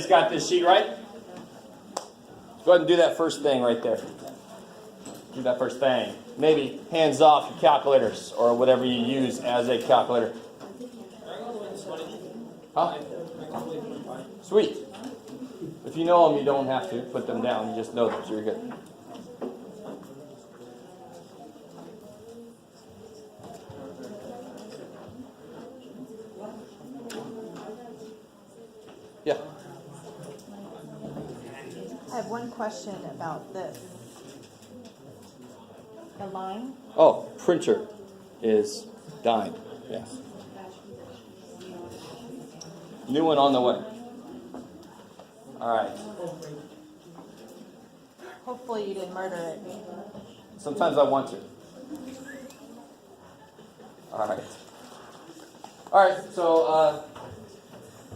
Everybody's got this sheet, right? Go ahead and do that first thing right there. Do that first thing. Maybe hands off your calculators or whatever you use as a calculator. Huh? Sweet. If you know them, you don't have to put them down. You just know them, so you're good. Yeah. I have one question about this. The line? Oh, printer is dying. Yes. New one on the way. All right. Hopefully you didn't murder it. Sometimes I want to. All right. All right. So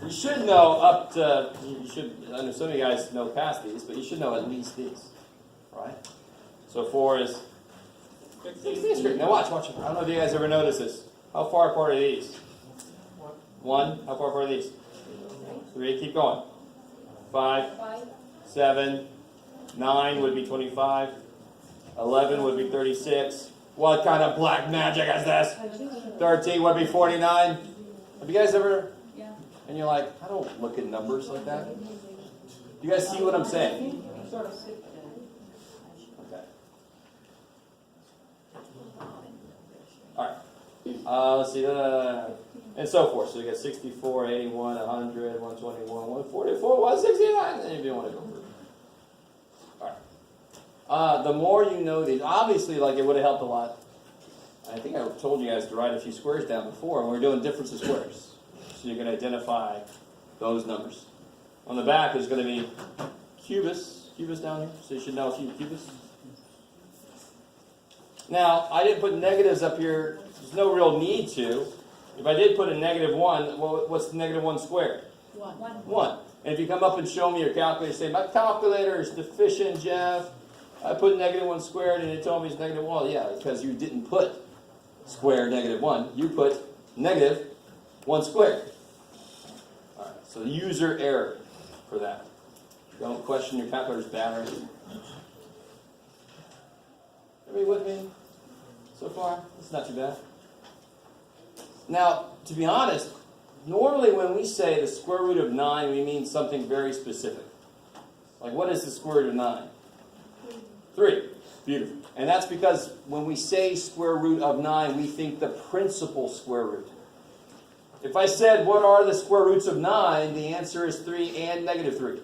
you should know up to. You should. I know some of you guys know past these, but you should know at least these. All right. So 4 is 16. Now watch. I don't know if you guys ever noticed this. How far apart are these? 1. How far apart are these? 3. Keep going. 5. 7. 9 would be 25. 11 would be 36. What kind of black magic is this? 13 would be 49. Have you guys ever? Yeah. And you're like, I don't look at numbers like that. You guys see what I'm saying? Okay. All right. Let's see. And so forth. So you got 64, 81, 100, 121, 144, 169. If you want to go through. All right. The more you know these, obviously, like it would have helped a lot. I think I told you guys to write a few squares down before, and we're doing difference of squares. So you can identify those numbers. On the back is going to be cubus down here. So you should know a few cubus. Now, I didn't put negatives up here. There's no real need to. If I did put a -1, well, what's the -1 squared? 1. And if you come up and show me your calculator, say, my calculator is deficient, Jeff. I put -1 squared and you told me it's -1. Well, yeah, because you didn't put square -1. You put -1 squared. All right, so user error for that. Don't question your calculator's battery. Everybody with me so far? It's not too bad. Now, to be honest, normally when we say the square root of 9, we mean something very specific. Like, what is the square root of 9? 3. Beautiful. And that's because when we say square root of 9, we think the principal square root. If I said, what are the square roots of 9, the answer is 3 and -3.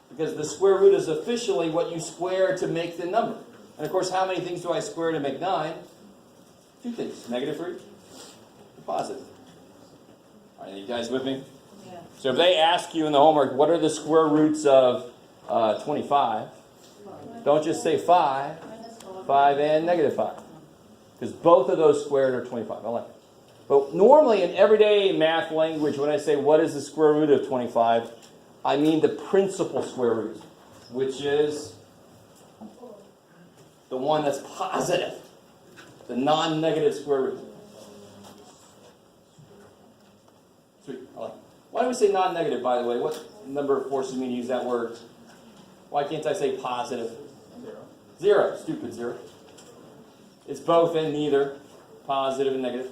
Because the square root is officially what you square to make the number. And of course, how many things do I square to make 9? 2 things. -3. Positive. All right, you guys with me? Yeah. So if they ask you in the homework, what are the square roots of 25? Don't just say 5 and -5. Because both of those squared are 25. I like it. But normally in everyday math language, when I say what is the square root of 25, I mean the principal square root, which is the one that's positive, the non-negative square root. Why do we say non-negative, by the way? What number forces me to use that word? Why can't I say positive? 0. Stupid 0. It's both and neither. Positive and negative.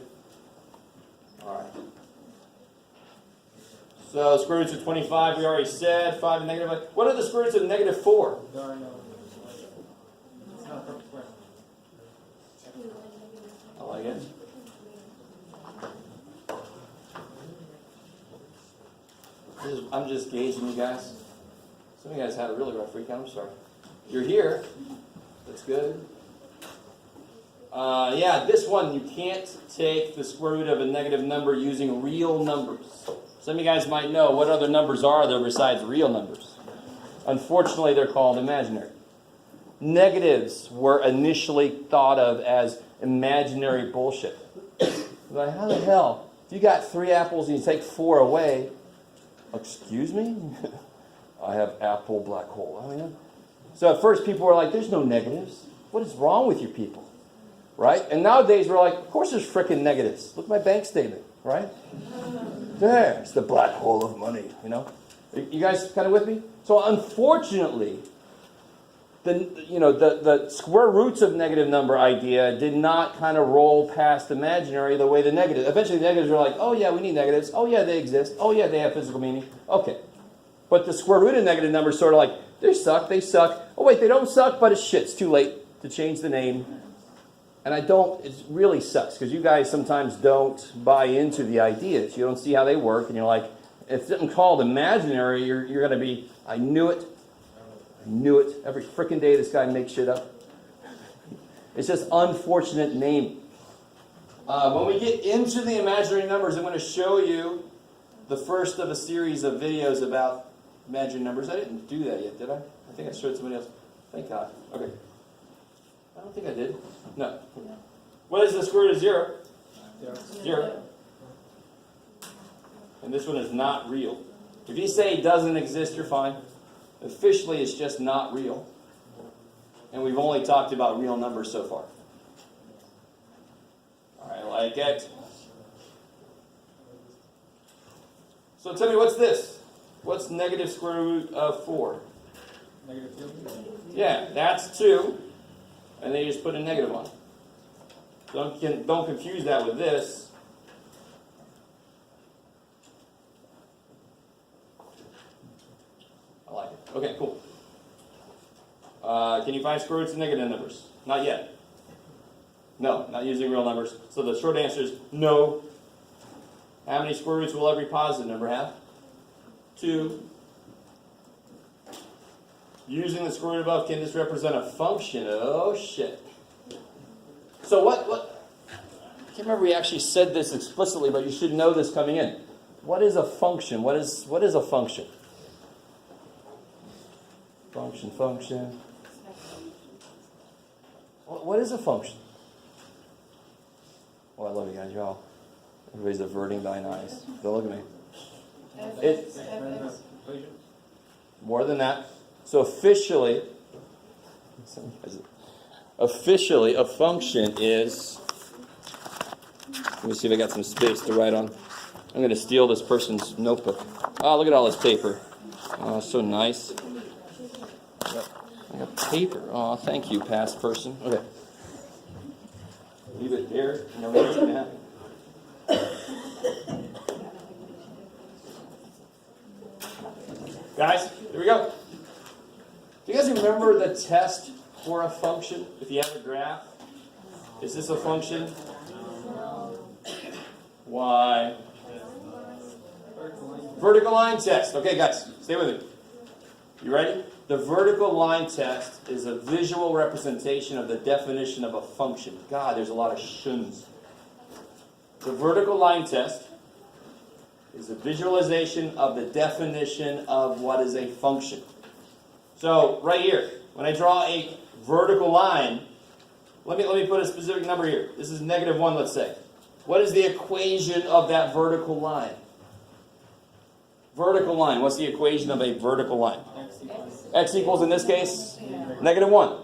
All right. So square roots of 25, we already said. 5 and -5. What are the square roots of -4? I like it. I'm just gauging you guys. Some of you guys had a really rough weekend. I'm sorry. You're here. That's good. Yeah, this one, you can't take the square root of a negative number using real numbers. Some of you guys might know what other numbers are there besides real numbers. Unfortunately, they're called imaginary. Negatives were initially thought of as imaginary bullshit. Like, how the hell? If you got 3 apples and you take 4 away, excuse me? I have apple black hole. I mean, so at first people were like, there's no negatives. What is wrong with you people? Right? And nowadays we're like, of course there's frickin' negatives. Look at my bank statement, right? There, it's the black hole of money, you know? You guys kind of with me? So unfortunately, the square roots of negative number idea did not kind of roll past imaginary the way the negative. Eventually the negatives are like, oh yeah, we need negatives. Oh yeah, they exist. Oh yeah, they have physical meaning. Okay. But the square root of negative numbers is sort of like, they suck. Oh wait, they don't suck, but it's shit. It's too late to change the name. And it really sucks because you guys sometimes don't buy into the ideas. You don't see how they work, and you're like, if something called imaginary, you're going to be, I knew it. Every freaking day this guy makes shit up. It's just unfortunate naming. When we get into the imaginary numbers, I'm going to show you the first of a series of videos about imaginary numbers. I didn't do that yet, did I? I think I showed somebody else. Thank God. Okay. I don't think I did. No. What is the square root of 0? 0. And this one is not real. If you say it doesn't exist, you're fine. Officially, it's just not real. And we've only talked about real numbers so far. All right, I like it. So tell me, what's this? What's negative square root of 4? Negative 2. Yeah, that's 2. And then you just put a negative on it. Don't confuse that with this. I like it. Okay, cool. Can you find square roots of negative numbers? Not yet. No, not using real numbers. So the short answer is no. How many square roots will every positive number have? 2. Using the square root above, can this represent a function? Oh, shit. So what? I can't remember we actually said this explicitly, but you should know this coming in. What is a function? What is a function? Function. What is a function? Oh, I love you guys, y'all. Everybody's averting thine eyes. Don't look at me. It's more than that. So officially, a function is, let me see if I got some space to write on. I'm going to steal this person's notebook. Oh, look at all this paper. Oh, so nice. I got paper. Oh, thank you, past person. Okay. Leave it there. Never going to happen. Guys, here we go. Do you guys remember the test for a function? If you have a graph, is this a function? Why? Vertical line test. Okay, guys, stay with me. You ready? The vertical line test is a visual representation of the definition of a function. God, there's a lot of shuns. The vertical line test is a visualization of the definition of what is a function. So, right here, when I draw a vertical line, let me put a specific number here. This is -1, let's say. What is the equation of that vertical line? Vertical line. What's the equation of a vertical line? X equals, in this case, -1.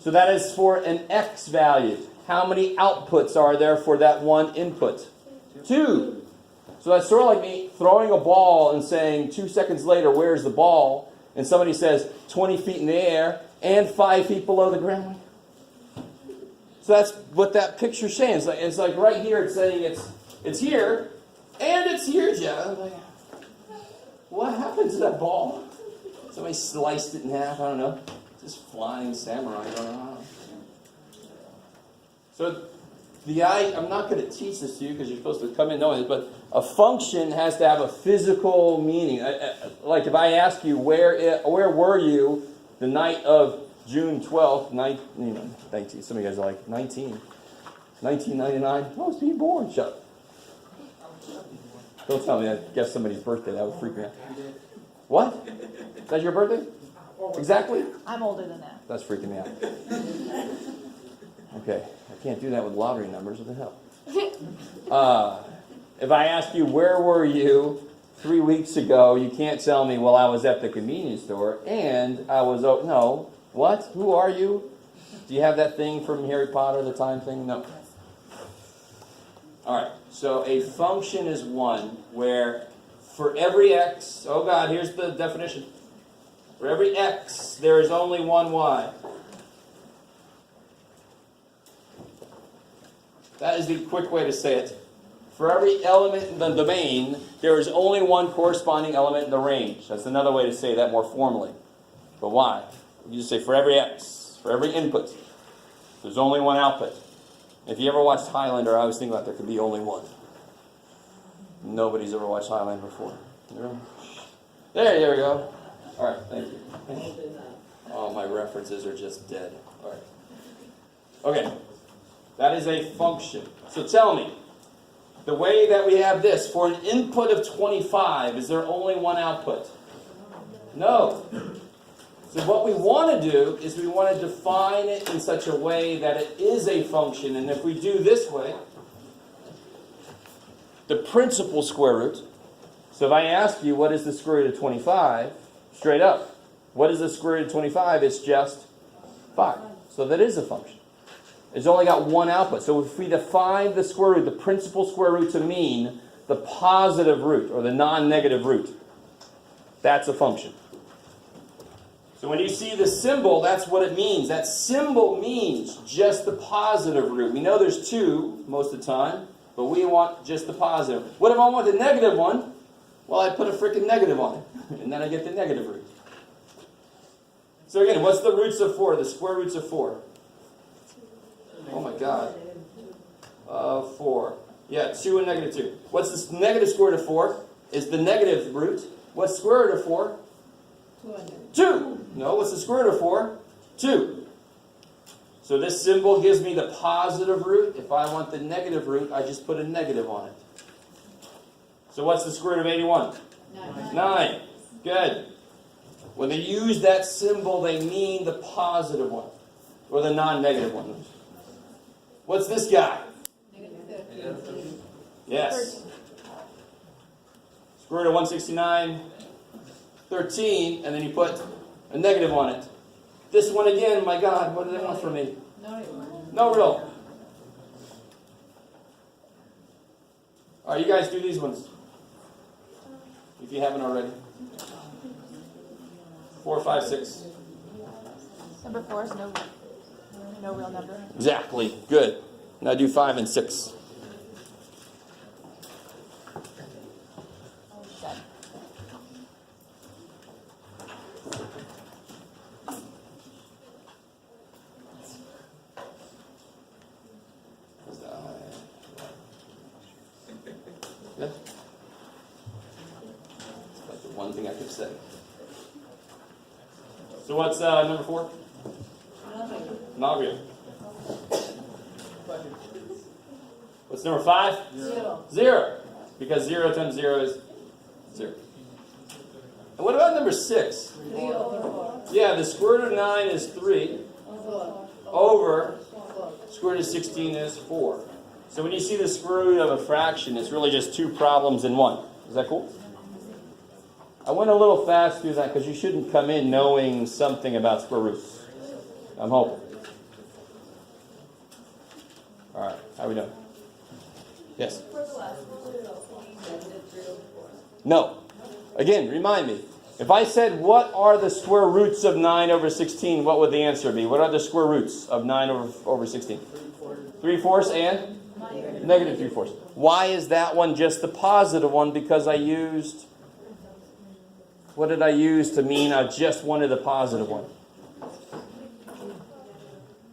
So that is for an X value. How many outputs are there for that one input? 2. So that's sort of like me throwing a ball and saying 2 seconds later, where's the ball? And somebody says 20 feet in the air and 5 feet below the ground. So that's what that picture's saying. It's like right here it's saying it's here and it's here, Jeff. I'm like, what happened to that ball? Somebody sliced it in half, I don't know. Just flying samurai going on. So I'm not going to teach this to you because you're supposed to come in knowing this, but a function has to have a physical meaning. Like if I ask you, where were you the night of June 12th, 19, some of you guys are like, 1999? I was being born. Shut up. Don't tell me I guessed somebody's birthday. That would freak me out. What? Is that your birthday? Exactly? I'm older than that. That's freaking me out. Okay, I can't do that with lottery numbers. What the hell? If I ask you, where were you 3 weeks ago, you can't tell me, well, I was at the convenience store, and I was, no. What? Who are you? Do you have that thing from Harry Potter, the time thing? No. All right, so a function is one where For every x, oh God, here's the definition. For every x, there is only one y. That is the quick way to say it. For every element in the domain, there is only one corresponding element in the range. That's another way to say that more formally. But why? You just say for every x, for every input, there's only one output. If you ever watched Highlander, I always think about there could be only one. Nobody's ever watched Highlander before. There we go. All right, thank you. Oh, my references are just dead. All right. Okay, that is a function. So tell me, the way that we have this, for an input of 25, is there only one output? No. So what we want to do is we want to define it in such a way that it is a function. And if we do this way, the principal square root. So if I ask you what is the square root of 25, straight up, what is the square root of 25? It's just 5. So that is a function. It's only got one output. So if we define the square root, the principal square root, to mean the positive root or the non-negative root, that's a function. So when you see the symbol, that's what it means. That symbol means just the positive root. We know there's 2 most of the time, but we want just the positive. What if I want the negative one? Well, I put a freaking negative on it, and then I get the negative root. So again, what's the roots of 4? The square roots of 4? Oh my God. 4. Yeah, 2 and negative 2. What's the negative square root of 4? Is the negative root. What's the square root of 4? 2. No, what's the square root of 4? 2. So this symbol gives me the positive root. If I want the negative root, I just put a negative on it. So what's the square root of 81? 9. Good. When they use that symbol, they mean the positive one, or the non-negative one. What's this guy? Yes. Square root of 169, 13, and then you put a negative on it. This one again, my God, what do they want from me? No real. All right, you guys do these ones, if you haven't already. 4, 5, 6. Number 4 is no real number. Exactly. Good. Now do 5 and 6. Done. Good. That's like the one thing I could say. So what's number 4? Not real. What's number 5? 0. Because 0 times 0 is 0. And what about number 6? Yeah, the square root of 9 is 3. Over square root of 16 is 4. So when you see the square root of a fraction, it's really just 2 problems in one. Is that cool? I went a little fast through that because you shouldn't come in knowing something about square roots. I'm hoping. All right, how are we doing? Yes? No. Again, remind me. If I said, what are the square roots of 9 over 16, what would the answer be? What are the square roots of 9 over 16? 3/4 and? Negative 3/4. Why is that one just the positive one? Because I used... What did I use to mean I just wanted the positive one?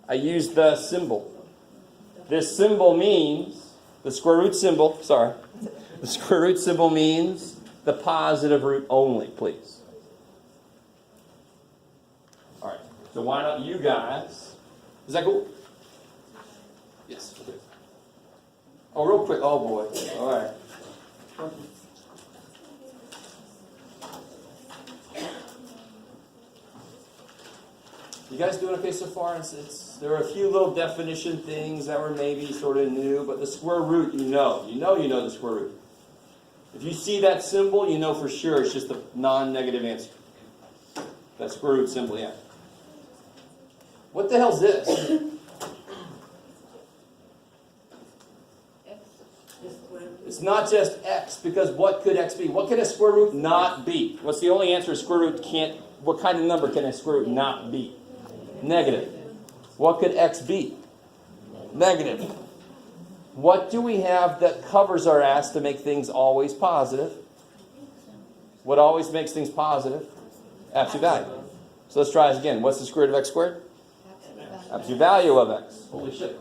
I used the symbol. This symbol means, the square root symbol, sorry. The square root symbol means the positive root only, please. All right, so why don't you guys, is that cool? Yes. Okay. Oh, real quick, oh boy, all right. You guys doing okay so far? There are a few little definition things that were maybe sort of new, but the square root, you know the square root. If you see that symbol, you know for sure it's just a non-negative answer. That square root symbol, yeah. What the hell's this? It's It's not just x, because what could x be? What can a square root not be? What's the only answer? A square root can't. What kind of number can a square root not be? Negative. What could x be? Negative. What do we have that covers our ass to make things always positive? What always makes things positive? Absolute value. So let's try this again. What's the square root of x squared? Absolute value of x. Holy shit.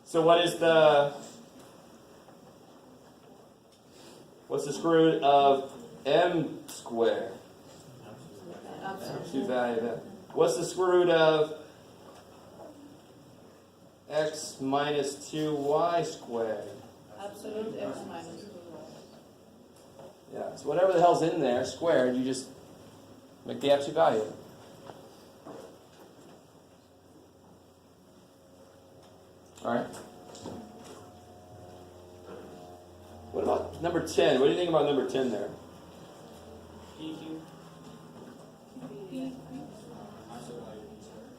So what's the square root of m squared? Absolute value of m. What's the square root of x minus 2y squared? Absolute x minus 2y. Yeah, so whatever the hell's in there, squared, you just make the absolute value of it. Alright. What about number 10? What do you think about number 10 there?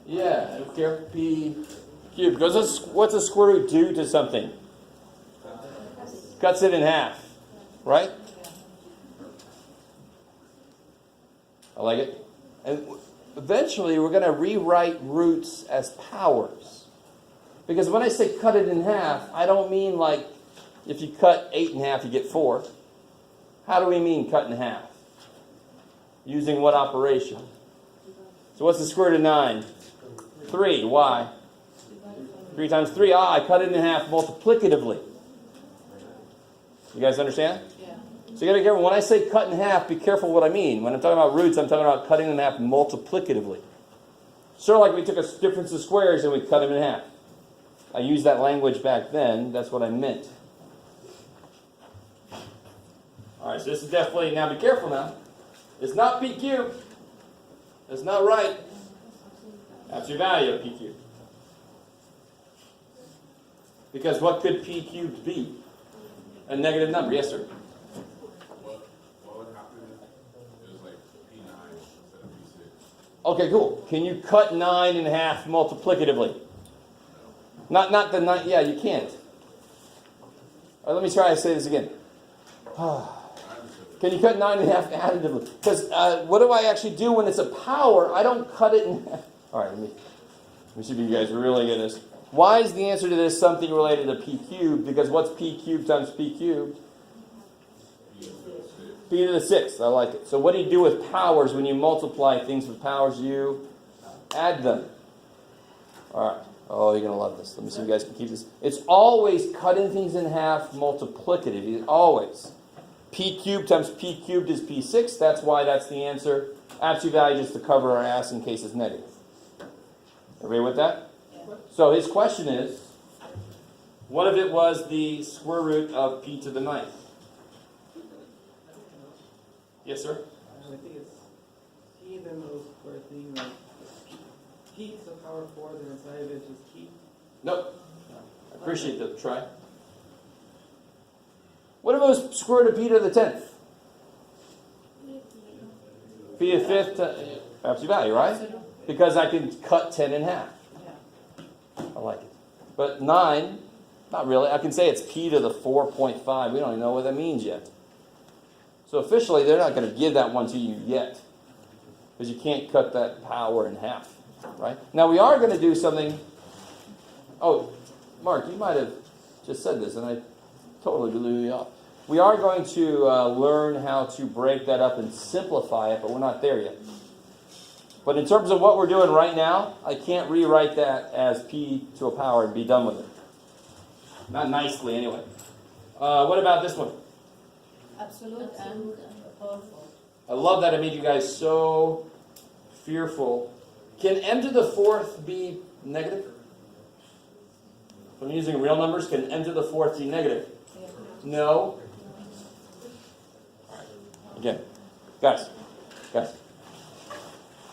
Yeah, care p cubed. Because what's a square root do to something? Cuts it in half, right? I like it. And eventually we're going to rewrite roots as powers. Because when I say cut it in half, I don't mean like if you cut 8 in half, you get 4. How do we mean cut in half? Using what operation? So what's the square root of 9? 3. Why? 3 times 3. I cut it in half multiplicatively. You guys understand? Yeah. So you got to be careful. When I say cut in half, be careful what I mean. When I'm talking about roots, I'm talking about cutting in half multiplicatively. Sort of like we took a difference of squares and we cut them in half. I used that language back then. That's what I meant. All right, so this is definitely, now be careful now. It's not p cubed. That's not right. Absolute value of p cubed. Because what could p cubed be? A negative number. Yes, sir. What would happen if it was like P9 instead of P6? Okay, cool. Can you cut 9 in half multiplicatively? Not the 9. Yeah, you can't. All right, let me try to say this again. Can you cut 9 in half additively? Because what do I actually do when it's a power? I don't cut it in half. All right, let me see if you guys really get this. Why is the answer to this something related to p cubed? Because what's p cubed times p cubed? P to the 6th. I like it. So what do you do with powers when you multiply things with powers? You add them. All right. Oh, you're going to love this. Let me see if you guys can keep this. It's always cutting things in half multiplicative. Always. P cubed times p cubed is p6. That's why that's the answer. Absolute value just to cover our ass in case it's negative. Everybody with that? So his question is, what if it was the square root of p to the 9th? Yes, sir? I think it's p then little square thing, like p to the power 4, then inside of it just p. Nope. I appreciate the try. What if it was square root of p to the 10th? P to the 5th, absolute value, right? Because I can cut 10 in half. I like it. But 9, not really. I can say it's p to the 4.5. We don't even know what that means yet. So officially, they're not going to give that one to you yet. Because you can't cut that power in half. Right? Now, we are going to do something. Oh, Mark, you might have just said this, and I totally blew you off. We are going to learn how to break that up and simplify it, but we're not there yet. But in terms of what we're doing right now, I can't rewrite that as p to a power and be done with it. Not nicely, anyway. What about this one? Absolute and powerful. I love that I made you guys so fearful. Can m to the 4th be negative? If I'm using real numbers, can m to the 4th be negative? No. Again, guys.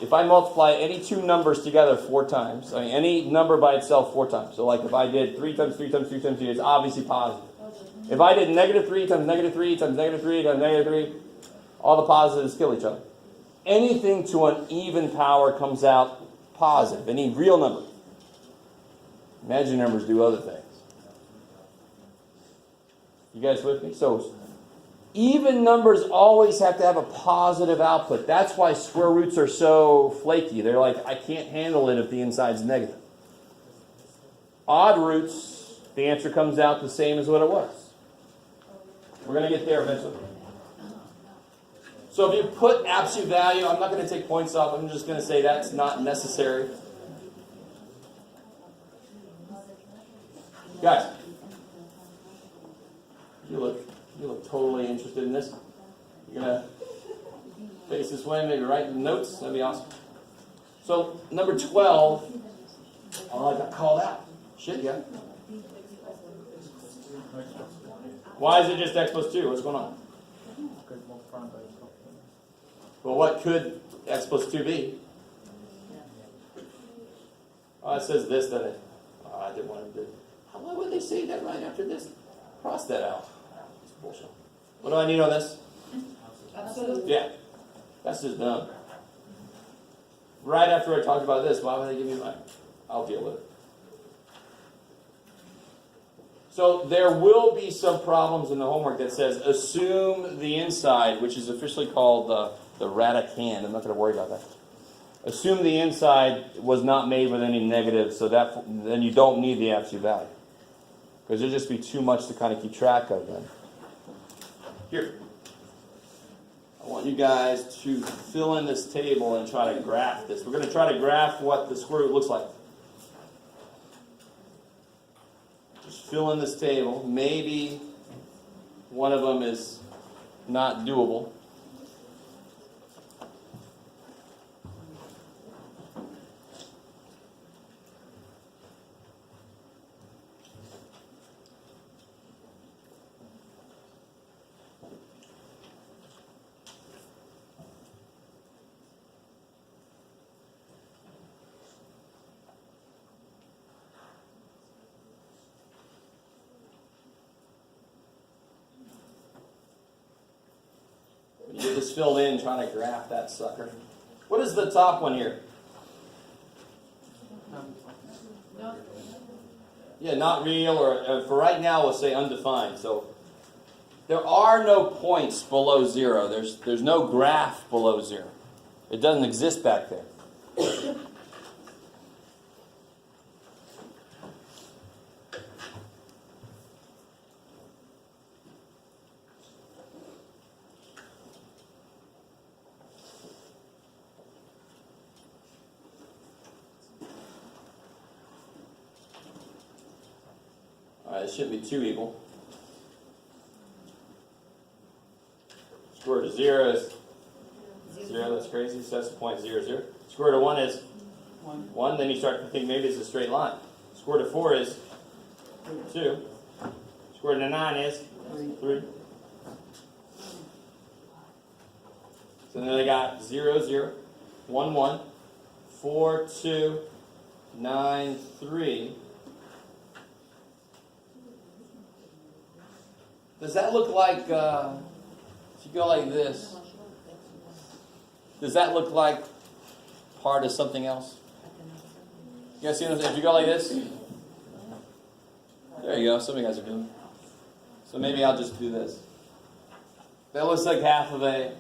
If I multiply any two numbers together 4 times, I mean any number by itself 4 times, so like if I did 3 times 3 times 3 times 3, it's obviously positive. If I did negative 3 times negative 3 times negative 3 times negative 3, all the positives kill each other. Anything to an even power comes out positive, any real number. Imaginary numbers do other things. You guys with me? So even numbers always have to have a positive output. That's why square roots are so flaky. They're like, I can't handle it if the inside's negative. Odd roots, the answer comes out the same as what it was. We're going to get there eventually. So if you put absolute value, I'm not going to take points off. I'm just going to say that's not necessary. Guys, you look totally interested in this. You're going to face this way, maybe write the notes. That'd be awesome. So number 12. Oh, I got called out. Shit, yeah. Why is it just x plus 2? What's going on? Well, what could x plus 2 be? Oh, it says this, doesn't it? Oh, I didn't want to do. Why would they say that right after this? Cross that out. It's bullshit. What do I need on this? Absolute. Yeah. That's just dumb. Right after I talked about this, why would they give me mine? I'll deal with it. So there will be some problems in the homework that says assume the inside, which is officially called the radicand. I'm not going to worry about that. Assume the inside was not made with any negatives, so that then you don't need the absolute value. Because there'll just be too much to kind of keep track of then. Here. I want you guys to fill in this table and try to graph this. We're going to try to graph what the square root looks like. Just fill in this table. Maybe one of them is not doable. You get this filled in trying to graph that sucker. What is the top one here? No. Yeah, not real, or for right now we'll say undefined. So there are no points below 0. There's no graph below 0. It doesn't exist back there. It shouldn't be too evil. Square root of 0 is 0. That's crazy. So that's 0.00. Square root of 1 is 1. Then you start to think maybe it's a straight line. Square root of 4 is 2. Square root of 9 is 3. So then they got 0, 0, 1, 1, 4, 2, 9, 3. Does that look like, if you go like this, does that look like part of something else? You guys see what I'm saying? If you go like this, there you go, some of you guys are doing it. So maybe I'll just do this. That looks like half of a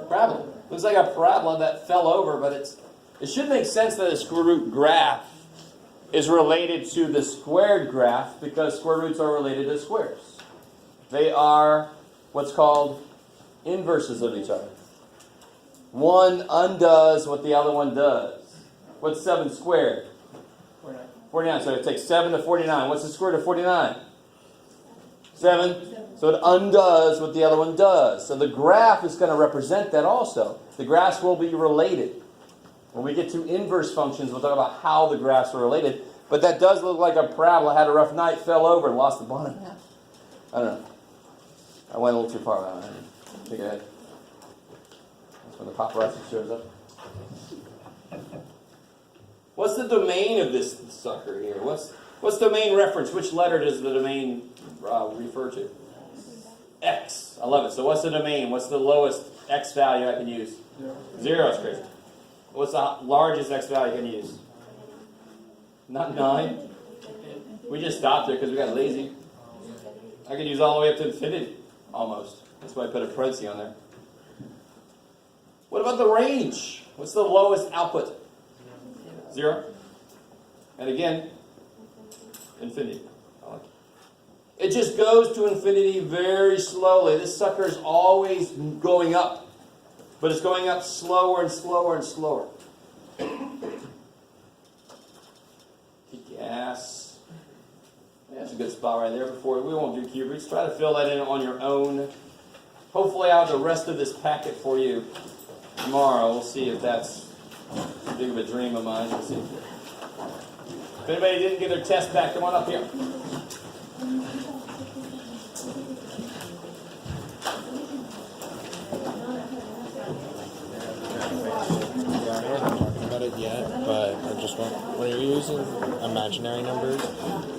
parabola. Looks like a parabola that fell over, but it should make sense that a square root graph is related to the squared graph because square roots are related to squares. They are what's called inverses of each other. One undoes what the other one does. What's 7 squared? 49. So it takes 7 to 49. What's the square root of 49? 7. So it undoes what the other one does. So the graph is going to represent that also. The graphs will be related. When we get to inverse functions, we'll talk about how the graphs are related. But that does look like a parabola. Had a rough night, fell over, and lost the bottom half. I don't know. I went a little too far. I didn't think ahead. That's when the paparazzi shows up. What's the domain of this sucker here? What's domain reference? Which letter does the domain refer to? X. I love it. So what's the domain? What's the lowest X value I can use? 0 is crazy. What's the largest X value I can use? Not 9. We just stopped there because we got lazy. I could use all the way up to infinity, almost. That's why I put a parenthesis on there. What about the range? What's the lowest output? 0. And again, infinity. I like it. It just goes to infinity very slowly. This sucker is always going up. But it's going up slower and slower and slower. Gas. That's a good spot right there before we won't do cubics. Try to fill that in on your own. Hopefully I'll have the rest of this packet for you tomorrow. We'll see if that's too big of a dream of mine. We'll see. If anybody didn't get their test back, come on up here. About it yet, but I just want, when you're using imaginary numbers,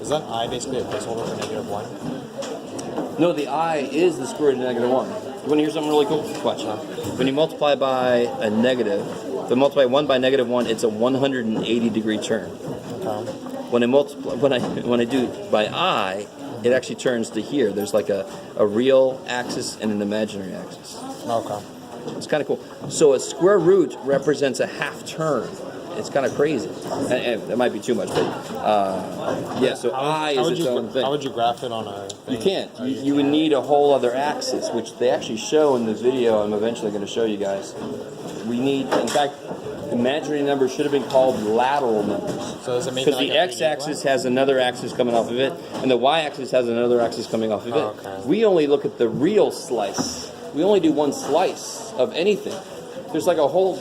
is that I basically a placeholder for -1? No, the I is the square root of -1. You want to hear something really cool? Watch. When you multiply by a negative, if you multiply 1 by -1, it's a 180-degree turn. Okay. When I do by I, it actually turns to here. There's like a real axis and an imaginary axis. Okay. It's kind of cool. So a square root represents a half turn. It's kind of crazy. And that might be too much, but yeah. So I is its own thing. How would you graph it on a thing? You can't. You would need a whole other axis, which they actually show in the video I'm eventually going to show you guys. We need, in fact, imaginary numbers should have been called lateral numbers. So does it make Because it like the a x-axis has another axis coming off of it, and the y-axis has another axis coming off of it. Oh, okay. We only look at the real slice. We only do one slice of anything. There's like a whole,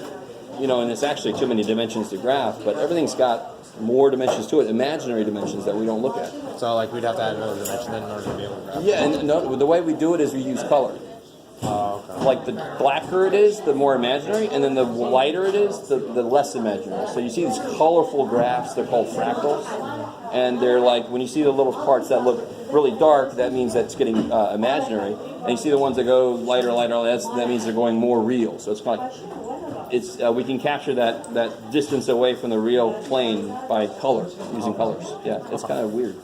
and it's actually too many dimensions to graph, but everything's got more dimensions to it, imaginary dimensions that we don't look at. So like we'd have to add another dimension then in order to be able to graph it? Yeah, and no, the way we do it is we use color. Oh, okay. Like the blacker it is, the more imaginary, and then the lighter it is, the less imaginary. So you see these colorful graphs, they're called fractals, and they're like, when you see the little parts that look really dark, that means that's getting imaginary, and you see the ones that go lighter, that means they're going more real. So it's kind of we can capture that distance away from the real plane by color, using colors. Yeah, it's kind of weird.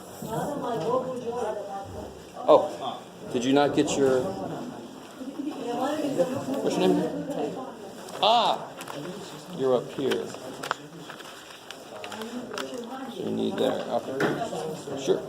Oh, did you not get your... What's your name? Ah! You're up here. So you need there. Okay. Sure.